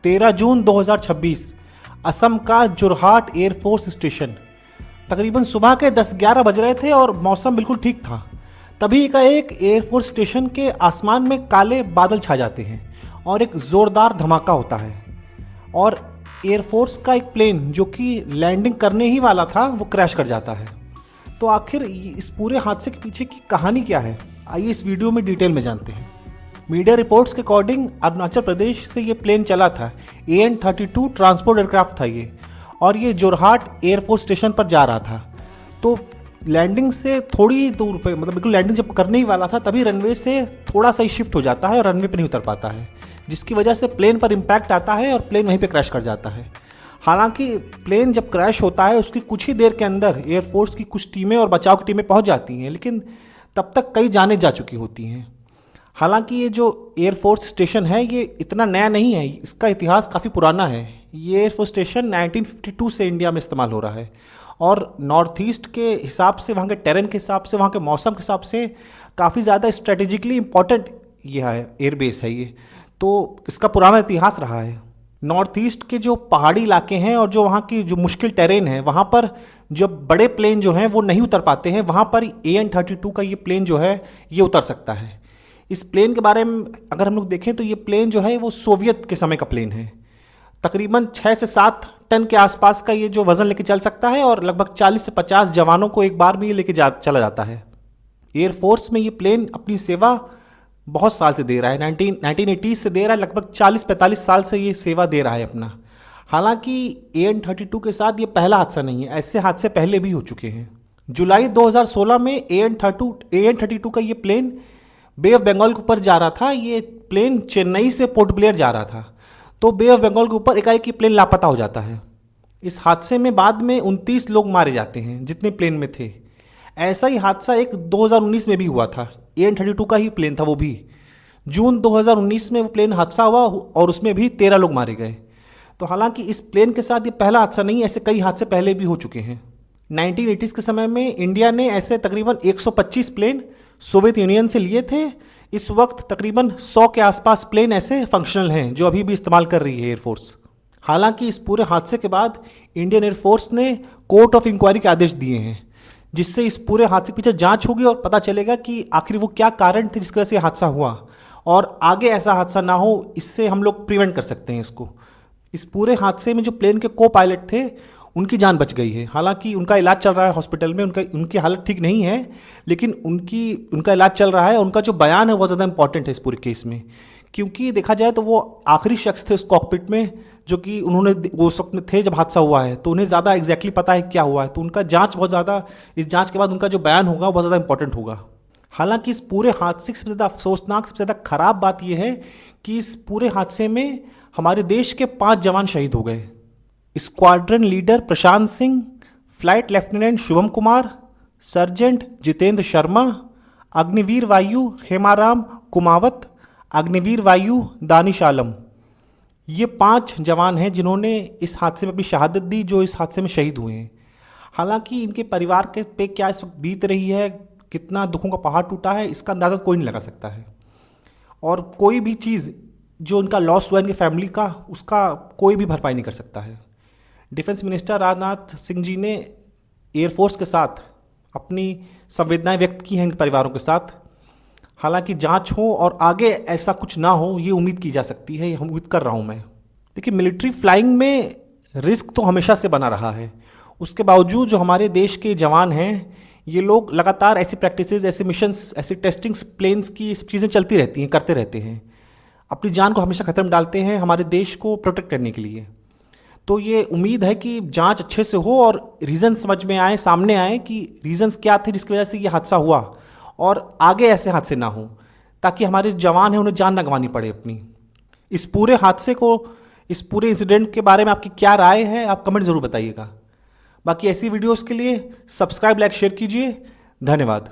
13 जून 2026 असम का Jorhat air force station. तकरीबन सुबह के 10-11 बज रहे थे और मौसम बिल्कुल ठीक था। तभी एकाएक एयरफोर्स स्टेशन के आसमान में काले बादल छा जाते हैं और एक ज़ोरदार धमाका होता है और एयरफोर्स का एक प्लेन जो कि लैंडिंग करने ही वाला था वो क्रैश कर जाता है। तो आखिर इस पूरे हादसे के पीछे की कहानी क्या है, आइए इस वीडियो में डिटेल में जानते हैं। मीडिया रिपोर्ट्स के अकॉर्डिंग अरुणाचल प्रदेश से ये प्लेन चला था। AN-32 ट्रांसपोर्ट एयरक्राफ्ट था ये, और ये जोरहाट एयरफोर्स स्टेशन पर जा रहा था। तो लैंडिंग से थोड़ी दूर पे, मतलब बिल्कुल लैंडिंग जब करने ही वाला था तभी रनवे से थोड़ा सा ही शिफ्ट हो जाता है और रनवे पर नहीं उतर पाता है, जिसकी वजह से प्लेन पर इम्पैक्ट आता है और प्लेन वहीं पे क्रैश कर जाता है। हालांकि प्लेन जब क्रैश होता है उसकी कुछ ही देर के अंदर एयरफोर्स की कुछ टीमें और बचाव की टीमें पहुंच जाती हैं, लेकिन तब तक कई जानें जा चुकी होती हैं। हालांकि ये जो एयरफोर्स स्टेशन है ये इतना नया नहीं है, इसका इतिहास काफ़ी पुराना है। ये एयरफोर्स स्टेशन 1952 से इंडिया में इस्तेमाल हो रहा है और नॉर्थ ईस्ट के हिसाब से, वहाँ के टेरेन के हिसाब से, वहाँ के मौसम के हिसाब से काफ़ी ज़्यादा स्ट्रेटेजिकली इम्पॉर्टेंट ये है, एयरबेस है ये। तो इसका पुराना इतिहास रहा है। नॉर्थ ईस्ट के जो पहाड़ी इलाके हैं और जो वहाँ की जो मुश्किल टेरेन है, वहाँ पर जब बड़े प्लेन जो हैं वो नहीं उतर पाते हैं, वहाँ पर AN-32 का ये प्लेन जो है ये उतर सकता है। इस प्लेन के बारे में अगर हम लोग देखें तो ये प्लेन जो है वो सोवियत के समय का प्लेन है। तकरीबन 6 से 7 टन के आसपास का ये जो वज़न लेके चल सकता है और लगभग 40 से 50 जवानों को एक बार में ये लेके चला जाता है। एयरफोर्स में ये प्लेन अपनी सेवा बहुत साल से दे रहा है, 1980 से दे रहा है, लगभग 40-45 साल से ये सेवा दे रहा है अपना। हालांकि AN-32 के साथ ये पहला हादसा नहीं है, ऐसे हादसे पहले भी हो चुके हैं। जुलाई 2016 में AN-32 का ये प्लेन बे ऑफ बंगाल के ऊपर जा रहा था। ये प्लेन चेन्नई से पोर्ट ब्लेयर जा रहा था, तो बे ऑफ बंगाल के ऊपर एकाएक ये प्लेन लापता हो जाता है। इस हादसे में बाद में 29 लोग मारे जाते हैं जितने प्लेन में थे। ऐसा ही हादसा एक 2019 में भी हुआ था, AN-32 का ही प्लेन था, वो भी जून 2019 में वो प्लेन हादसा हुआ और उसमें भी 13 लोग मारे गए। तो हालांकि इस प्लेन के साथ ये पहला हादसा नहीं, ऐसे कई हादसे पहले भी हो चुके हैं। 1980s के समय में इंडिया ने ऐसे तकरीबन 125 प्लेन सोवियत यूनियन से लिए थे। इस वक्त तकरीबन 100 के आसपास प्लेन ऐसे फंक्शनल हैं जो अभी भी इस्तेमाल कर रही है एयरफोर्स। हालांकि इस पूरे हादसे के बाद इंडियन एयरफोर्स ने कोर्ट ऑफ इंक्वायरी के आदेश दिए हैं, जिससे इस पूरे हादसे के पीछे जांच होगी और पता चलेगा कि आखिर वो क्या कारण थे जिसकी वजह से हादसा हुआ, और आगे ऐसा हादसा ना हो, इससे हम लोग प्रिवेंट कर सकते हैं इसको। इस पूरे हादसे में जो प्लेन के को पायलट थे उनकी जान बच गई है। हालांकि उनका इलाज चल रहा है हॉस्पिटल में, उनकी हालत ठीक नहीं है, लेकिन उनका इलाज चल रहा है। उनका जो बयान है बहुत ज़्यादा इंपॉर्टेंट है इस पूरे केस में, क्योंकि देखा जाए तो वो आखिरी शख्स थे उस कॉकपिट में जो कि वो उस वक्त में थे जब हादसा हुआ है, तो उन्हें ज़्यादा एग्जैक्टली पता है क्या हुआ है। तो उनका जांच बहुत ज़्यादा, इस जांच के बाद उनका जो बयान होगा वो बहुत ज़्यादा इंपॉर्टेंट होगा। हालांकि इस पूरे हादसे की सबसे ज़्यादा अफसोसनाक, सबसे ज़्यादा खराब बात यह है कि इस पूरे हादसे में हमारे देश के 5 जवान शहीद हो गए। Squadron leader Prashant Singh, flight lieutenant Shubham Kumar, sergeant Jitendra Sharma, Agniveer वायु हेमाराम कुमावत, अग्निवीर वायु दानिश आलम। ये 5 जवान हैं जिन्होंने इस हादसे में अपनी शहादत दी, जो इस हादसे में शहीद हुए हैं। हालांकि इनके परिवार के पे क्या इस वक्त बीत रही है, कितना दुखों का पहाड़ टूटा है, इसका अंदाज़ा कोई नहीं लगा सकता है। और कोई भी चीज़ जो इनका लॉस हुआ इनकी फैमिली का, उसका कोई भी भरपाई नहीं कर सकता है। डिफेंस मिनिस्टर राजनाथ सिंह जी ने एयरफोर्स के साथ अपनी संवेदनाएं व्यक्त की हैं इन परिवारों के साथ। हालांकि जांच हो और आगे ऐसा कुछ ना हो ये उम्मीद की जा सकती है, हम उम्मीद कर रहा हूं मैं। देखिए, मिलिट्री फ्लाइंग में रिस्क तो हमेशा से बना रहा है। उसके बावजूद जो हमारे देश के जवान हैं, ये लोग लगातार ऐसी प्रैक्टिसेस, ऐसे मिशंस, ऐसी टेस्टिंग्स, प्लेन्स की चीज़ें चलती रहती हैं, करते रहते हैं। अपनी जान को हमेशा खतरे में डालते हैं हमारे देश को प्रोटेक्ट करने के लिए। तो ये उम्मीद है कि जांच अच्छे से हो और रीज़न समझ में आए, सामने आए कि रीजंस क्या थे जिसकी वजह से ये हादसा हुआ, और आगे ऐसे हादसे ना हो, ताकि हमारे जवान हैं उन्हें जान ना गंवानी पड़े अपनी। इस पूरे हादसे को, इस पूरे इंसिडेंट के बारे में आपकी क्या राय है, आप कमेंट ज़रूर बताइएगा। बाकी ऐसी वीडियोज़ के लिए सब्सक्राइब, लाइक, शेयर कीजिए। धन्यवाद।